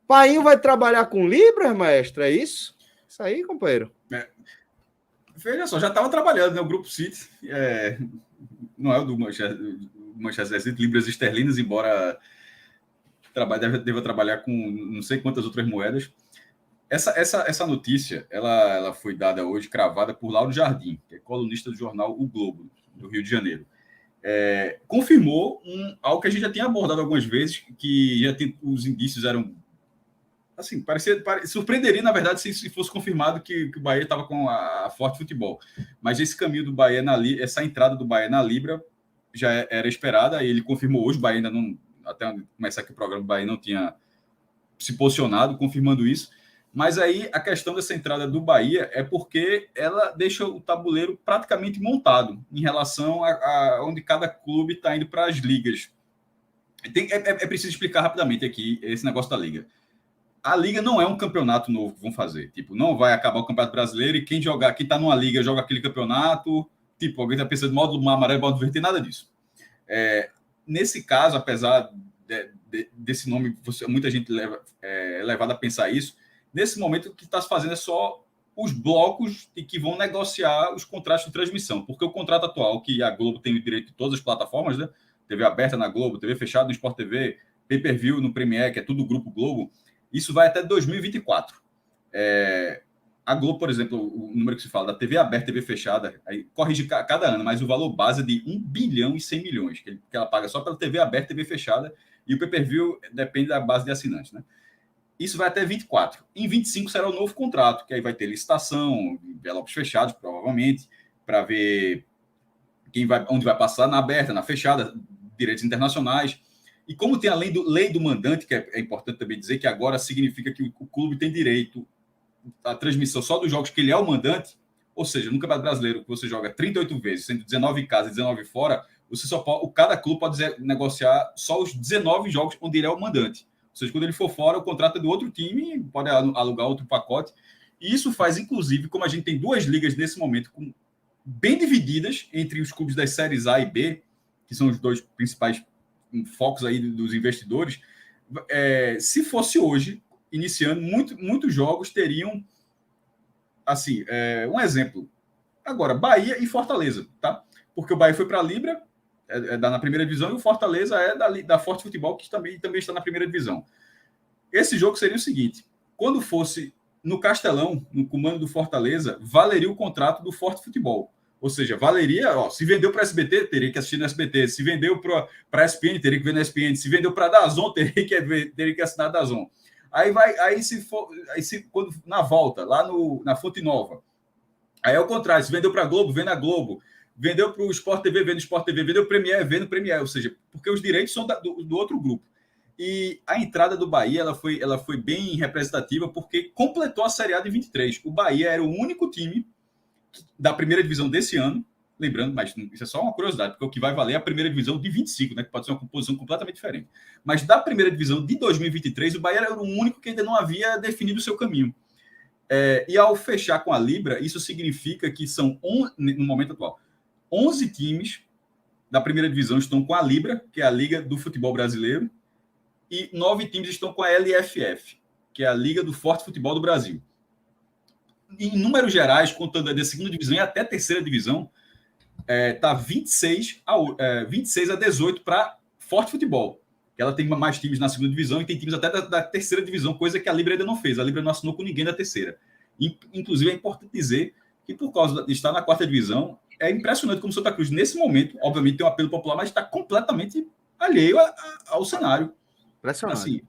Painho vai trabalhar com Libras, maestro? É isso? Isso aí, companheiro. Veja só, já estava trabalhando, né? O Grupo City. Não é o do Manchester City, Libras esterlinas, embora deva trabalhar com não sei quantas outras moedas. Essa notícia, ela foi dada hoje, cravada por Lauro Jardim, que é colunista do jornal O Globo, do Rio de Janeiro. Confirmou algo que a gente já tinha abordado algumas vezes, que os indícios eram assim, surpreenderia, na verdade, se fosse confirmado que o Bahia estava com a Forte Futebol. Mas esse caminho do Bahia essa entrada do Bahia na Libra já era esperada, e ele confirmou hoje. O Bahia ainda não, até começar aqui o programa, o Bahia não tinha se posicionado, confirmando isso. Mas aí a questão dessa entrada do Bahia é porque ela deixa o tabuleiro praticamente montado em relação a onde cada clube está indo para as ligas. É preciso explicar rapidamente aqui esse negócio da liga. A liga não é um campeonato novo que vão fazer. Tipo, não vai acabar o Campeonato Brasileiro e quem tá numa liga joga aquele campeonato. Tipo, alguém tá pensando de módulo amarelo, módulo verde, nada disso. Nesse caso, apesar desse nome, muita gente é levada a pensar isso. Nesse momento, o que está se fazendo é só os blocos e que vão negociar os contratos de transmissão. Porque o contrato atual, que a Globo tem o direito de todas as plataformas, né? TV aberta na Globo, TV fechada no Sport TV, pay-per-view no Premiere, que é tudo Grupo Globo. Isso vai até 2024. A Globo, por exemplo, o número que se fala da TV aberta, TV fechada, aí corrige cada ano, mas o valor base é de 1 bilhão e 100 milhões, que ela paga só pela TV aberta, TV fechada, e o pay-per-view depende da base de assinantes, né? Isso vai até 24. Em 25 será o novo contrato, que aí vai ter licitação, envelopes fechados, provavelmente, para ver onde vai passar na aberta, na fechada, direitos internacionais. E como tem a lei do mandante, que é importante também dizer que agora significa que o clube tem direito à transmissão só dos jogos que ele é o mandante, ou seja, no Campeonato Brasileiro, que você joga 38 vezes, sendo 19 em casa e 19 fora, cada clube pode negociar só os 19 jogos onde ele é o mandante. Ou seja, quando ele for fora, o contrato é do outro time, pode alugar outro pacote. E isso faz, inclusive, como a gente tem duas ligas nesse momento, bem divididas entre os clubes das séries A e B, que são os dois principais focos aí dos investidores, se fosse hoje, iniciando, muitos jogos teriam, assim, um exemplo. Agora, Bahia e Fortaleza, tá? Porque o Bahia foi para a Libra, na primeira divisão, e o Fortaleza é da Forte Futebol, que também está na primeira divisão. Esse jogo seria o seguinte: quando fosse no Castelão, no comando do Fortaleza, valeria o contrato do Forte Futebol. Ou seja, valeria, se vendeu para a SBT, teria que assistir no SBT. Se vendeu para a ESPN, teria que ver na ESPN. Se vendeu para a DAZN, teria que assinar a DAZN. Quando na volta, lá na Fonte Nova, aí é o contrário. Se vendeu para a Globo, vê na Globo. Vendeu para o Sport TV, vê no Sport TV. Vendeu para o Premiere, vê no Premiere. Ou seja, porque os direitos são do outro grupo. E a entrada do Bahia ela foi bem representativa porque completou a Série A de 23. O Bahia era o único time da primeira divisão desse ano, lembrando, mas isso é só uma curiosidade, porque o que vai valer é a primeira divisão de 25, né, que pode ser uma composição completamente diferente. Mas da primeira divisão de 2023, o Bahia era o único que ainda não havia definido o seu caminho. E ao fechar com a Libra, isso significa que são, no momento atual, 11 times da primeira divisão estão com a Libra, que é a Liga do Futebol Brasileiro, e 9 times estão com a LFF, que é a Liga do Forte Futebol do Brasil. Em números gerais, contando da segunda divisão e até a terceira divisão, está 26 a 18 para Forte Futebol. Ela tem mais times na segunda divisão e tem times até da terceira divisão, coisa que a Libra ainda não fez. A Libra não assinou com ninguém da terceira. Inclusive, é importante dizer que, por causa de estar na quarta divisão, é impressionante como o Santa Cruz, nesse momento, obviamente tem um apelo popular, mas está completamente alheio ao cenário. Impressionante. Assim,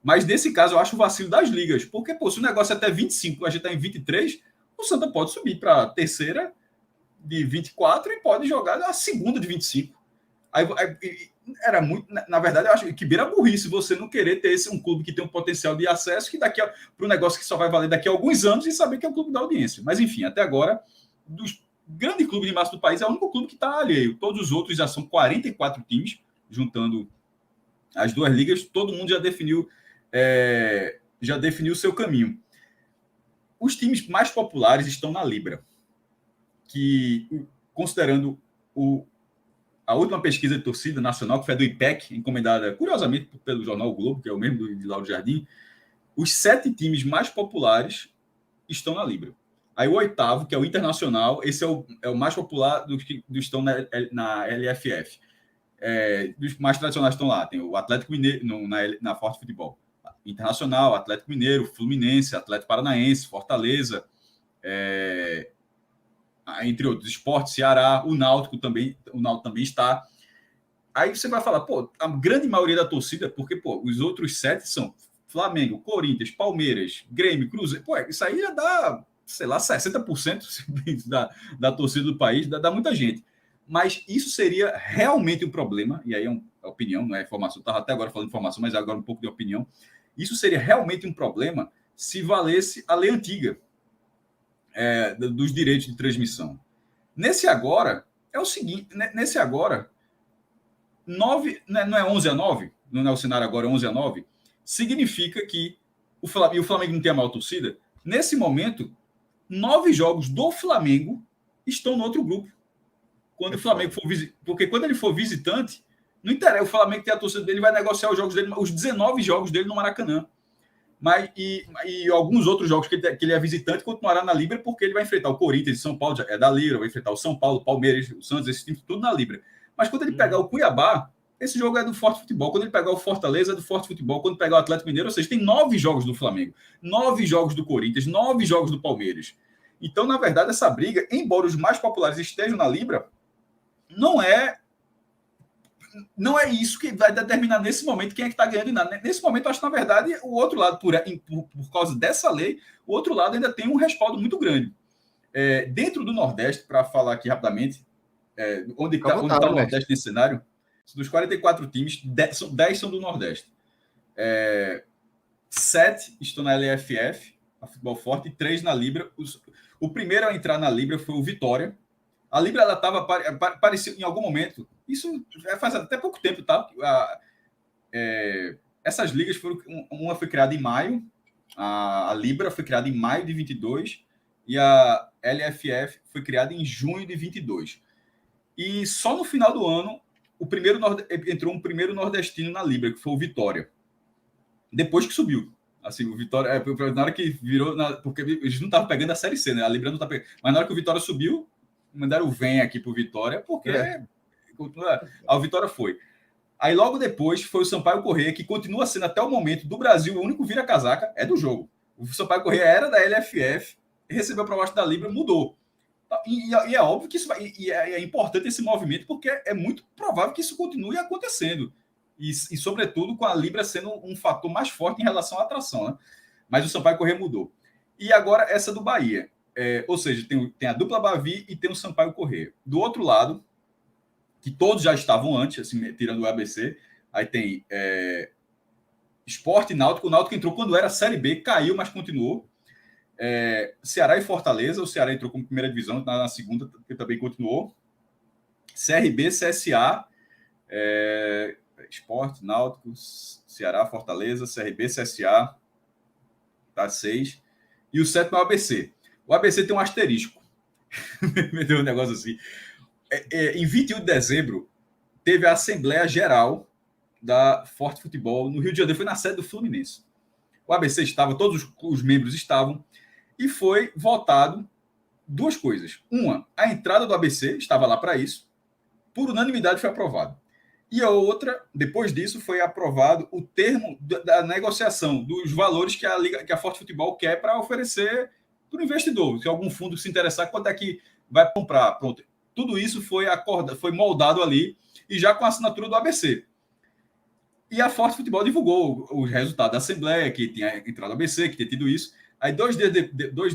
mas nesse caso, eu acho o vacilo das ligas. Porque, se o negócio é até 25, a gente está em 23, o Santa pode subir para a terceira de 24 e pode jogar a segunda de 25. Era muito. Na verdade, eu acho que beira burrice você não querer ter um clube que tem um potencial de acesso que para um negócio que só vai valer daqui a alguns anos e saber que é o clube da audiência. Mas, enfim, até agora, dos grandes clubes de massa do país, é o único clube que está alheio. Todos os outros já são 44 times, juntando as duas ligas, todo mundo já definiu o seu caminho. Os times mais populares estão na Libra, que, considerando a última pesquisa de torcida nacional, que foi a do IPEC, encomendada, curiosamente, pelo jornal o Globo, que é o mesmo de Lauro Jardim, os 7 times mais populares estão na Libra. Aí o 8º, que é o Internacional, esse é o mais popular dos que estão na LFF. Dos mais tradicionais estão lá. Tem o Atlético Mineiro na Forte Futebol. Internacional, Atlético Mineiro, Fluminense, Atlético Paranaense, Fortaleza, entre outros, Sport, Ceará, o Náutico também está. Aí você vai falar, pô, a grande maioria da torcida, porque pô, os outros 7 são Flamengo, Corinthians, Palmeiras, Grêmio, Cruzeiro. Pô, isso aí já dá, sei lá, 60% da torcida do país, dá muita gente. Mas isso seria realmente um problema, e aí é opinião, não é informação. Eu estava até agora falando informação, mas agora um pouco de opinião. Isso seria realmente um problema se valesse a lei antiga dos direitos de transmissão. Nesse agora, é o seguinte, nesse agora, 9, não é 11-9, não é o cenário agora 11-9, significa que o Flamengo não tem a maior torcida. Nesse momento, 9 jogos do Flamengo estão no outro grupo. Quando o Flamengo for porque quando ele for visitante, não interessa, o Flamengo tem a torcida dele, vai negociar os jogos dele, os 19 jogos dele no Maracanã. Mas, e alguns outros jogos que ele é visitante continuará na Libra, porque ele vai enfrentar o Corinthians, São Paulo é da Libra, vai enfrentar o São Paulo, Palmeiras, o Santos, esse time tudo na Libra. Mas quando ele pegar o Cuiabá, esse jogo é do Forte Futebol. Quando ele pegar o Fortaleza, é do Forte Futebol. Quando pegar o Atlético Mineiro, ou seja, tem 9 jogos do Flamengo, 9 jogos do Corinthians, 9 jogos do Palmeiras. Então, na verdade, essa briga, embora os mais populares estejam na Libra, não é isso que vai determinar nesse momento quem é que está ganhando e nada. Nesse momento, eu acho que, na verdade, o outro lado, por causa dessa lei, o outro lado ainda tem um respaldo muito grande. Dentro do Nordeste, para falar aqui rapidamente, onde está o Nordeste nesse cenário, dos 44 times, 10 são do Nordeste. 7 estão na LFF, a Futebol Forte, e 3 na Libra. O primeiro a entrar na Libra foi o Vitória. A Libra ela estava parecia em algum momento. Isso faz até pouco tempo, tá? Essas ligas foram. Uma foi criada em maio, a Libra foi criada em maio de 22 e a LFF foi criada em junho de 22. E só no final do ano entrou um primeiro nordestino na Libra, que foi o Vitória. Depois que subiu. Assim, o Vitória. Na hora que virou. Porque eles não estavam pegando a Série C, né? A Libra não estava pegando. Mas na hora que o Vitória subiu, mandaram o Vem aqui pro Vitória, porque a Vitória foi. Aí logo depois foi o Sampaio Corrêa, que continua sendo até o momento do Brasil, o único vira-casaca é do jogo. O Sampaio Corrêa era da LFF, recebeu a proposta da Libra, mudou. E é óbvio que isso é importante esse movimento, porque é muito provável que isso continue acontecendo. E sobretudo, com a Libra sendo um fator mais forte em relação à atração. Né? Mas o Sampaio Corrêa mudou. E agora essa do Bahia. Ou seja, tem a dupla Bavi e tem o Sampaio Corrêa. Do outro lado, que todos já estavam antes, assim, tirando o ABC, aí tem Sport e Náutico. O Náutico entrou quando era Série B, caiu, mas continuou. Ceará e Fortaleza. O Ceará entrou como primeira divisão, na segunda, que também continuou. CRB, CSA, Sport, Náutico, Ceará, Fortaleza, CRB, CSA, tá 6. E o 7 é o ABC. O ABC tem um asterisco. Me deu um negócio assim. Em 21 de dezembro, teve a Assembleia Geral da Forte Futebol no Rio de Janeiro. Foi na sede do Fluminense. O ABC estava, todos os membros estavam, e foi votado 2 coisas. Uma, a entrada do ABC, estava lá para isso, por unanimidade foi aprovado. E a outra, depois disso, foi aprovado o termo da negociação dos valores que a Forte Futebol quer para oferecer para o investidor. Se algum fundo se interessar, quanto é que vai comprar? Pronto. Tudo isso foi moldado ali e já com a assinatura do ABC. E a Forte Futebol divulgou os resultados da Assembleia, que tinha entrado no ABC, que tinha tido isso. Aí, 2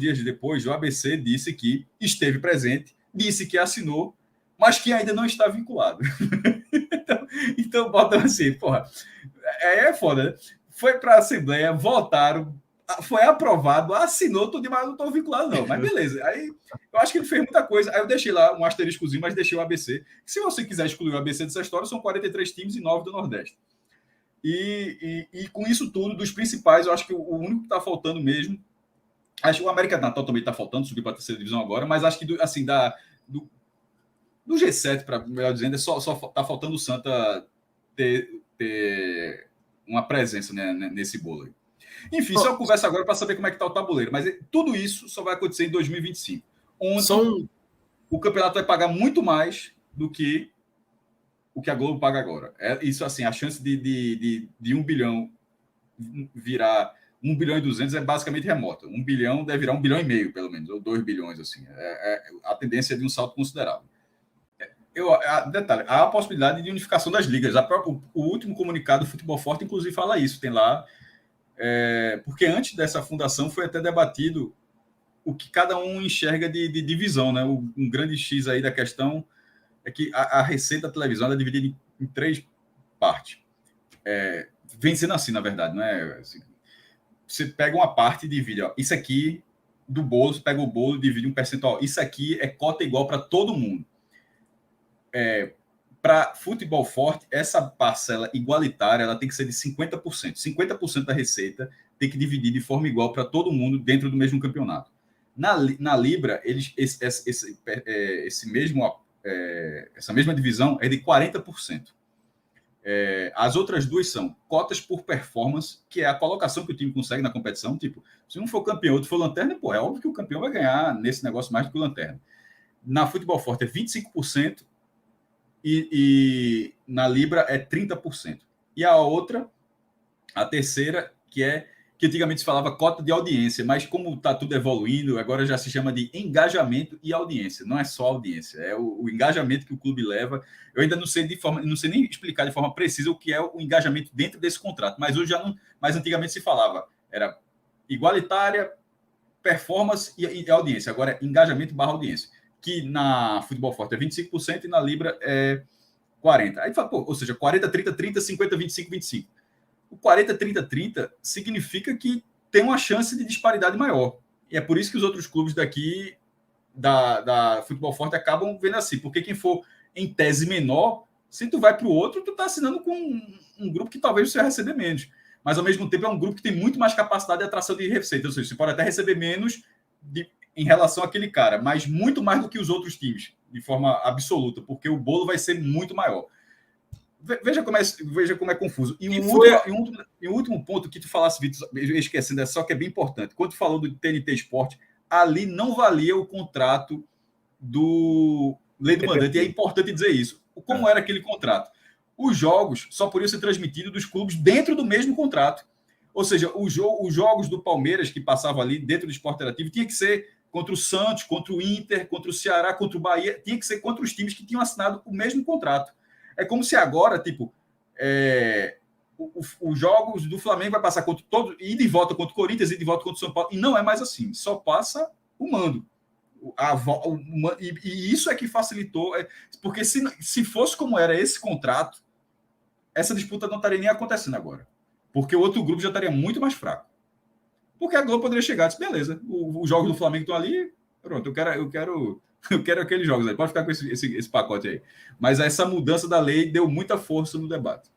dias depois, o ABC disse que esteve presente, disse que assinou, mas que ainda não está vinculado. então botam assim, porra, é foda, né? Foi para a Assembleia, votaram, foi aprovado, assinou tudo, mas não estou vinculado, não. Mas beleza. Aí eu acho que ele fez muita coisa. Aí eu deixei lá um asteriscozinho, mas deixei o ABC. Se você quiser excluir o ABC dessa história, são 43 times e 9 do Nordeste. E com isso tudo, dos principais, eu acho que o único que está faltando mesmo. Acho que o América Natal também está faltando, subir para a terceira divisão agora, mas acho que do G7, melhor dizendo, só está faltando o Santa ter uma presença, né, nesse bolo aí. Enfim, isso é uma conversa agora para saber como é que está o tabuleiro. Mas tudo isso só vai acontecer em 2025, onde o campeonato vai pagar muito mais do que o que a Globo paga agora. Isso, assim, a chance de 1 bilhão virar 1 bilhão e 200 é basicamente remota. 1 bilhão deve virar 1 bilhão e meio, pelo menos, ou 2 bilhões, assim. A tendência é de um salto considerável. Detalhe, há a possibilidade de unificação das ligas. O último comunicado do Futebol Forte, inclusive, fala isso. Tem lá... porque antes dessa fundação foi até debatido o que cada um enxerga de divisão, né? Um grande X aí da questão é que a receita da televisão é dividida em 3 partes. Vem sendo assim, na verdade, não é? Assim, você pega uma parte e divide, ó, isso aqui do bolo, você pega o bolo e divide um percentual. Isso aqui é cota igual para todo mundo. Para Futebol Forte, essa parcela igualitária ela tem que ser de 50%. 50% da receita tem que dividir de forma igual para todo mundo dentro do mesmo campeonato. Na Libra, essa mesma divisão é de 40%. As outras duas são cotas por performance, que é a colocação que o time consegue na competição. Tipo, se um for campeão, outro for lanterna, é óbvio que o campeão vai ganhar nesse negócio mais do que o lanterna. Na Futebol Forte é 25%, e na Libra é 30%. E a terceira, que antigamente se falava cota de audiência, mas como está tudo evoluindo, agora já se chama de engajamento e audiência. Não é só audiência, é o engajamento que o clube leva. Eu ainda não sei nem explicar de forma precisa o que é o engajamento dentro desse contrato, mas hoje já não. Mas antigamente se falava, era igualitária, performance e audiência. Agora é engajamento / audiência, que na Futebol Forte é 25% e na Libra é 40%. Aí fala, ou seja, 40, 30, 30, 50, 25, 25. O 40, 30, 30 significa que tem uma chance de disparidade maior. E é por isso que os outros clubes daqui da Futebol Forte acabam vendo assim, porque quem for em tese menor, se tu vai para o outro, tu está assinando com um grupo que talvez você vai receber menos. Mas, ao mesmo tempo, é um grupo que tem muito mais capacidade de atração de receita. Ou seja, você pode até receber menos em relação àquele cara, mas muito mais do que os outros times, de forma absoluta, porque o bolo vai ser muito maior. Veja como é confuso. E um último ponto que tu falasse, Vitor, esquecendo, só que é bem importante. Quando tu falou do TNT Esporte, ali não valia o contrato do Lei do Mandante, e é importante dizer isso. Como era aquele contrato? Os jogos só podiam ser transmitidos dos clubes dentro do mesmo contrato. Ou seja, os jogos do Palmeiras que passavam ali dentro do Esporte Interativo tinha que ser contra o Santos, contra o Inter, contra o Ceará, contra o Bahia, tinha que ser contra os times que tinham assinado o mesmo contrato. É como se agora, tipo, os jogos do Flamengo vai passar contra todos, ir de volta contra o Corinthians, ir de volta contra o São Paulo, e não é mais assim, só passa o mando. E isso é que facilitou, porque se fosse como era esse contrato, essa disputa não estaria nem acontecendo agora, porque o outro grupo já estaria muito mais fraco. Porque a Globo poderia chegar e dizer, beleza, os jogos do Flamengo estão ali, pronto, eu quero aqueles jogos aí, pode ficar com esse pacote aí. Mas essa mudança da lei deu muita força no debate.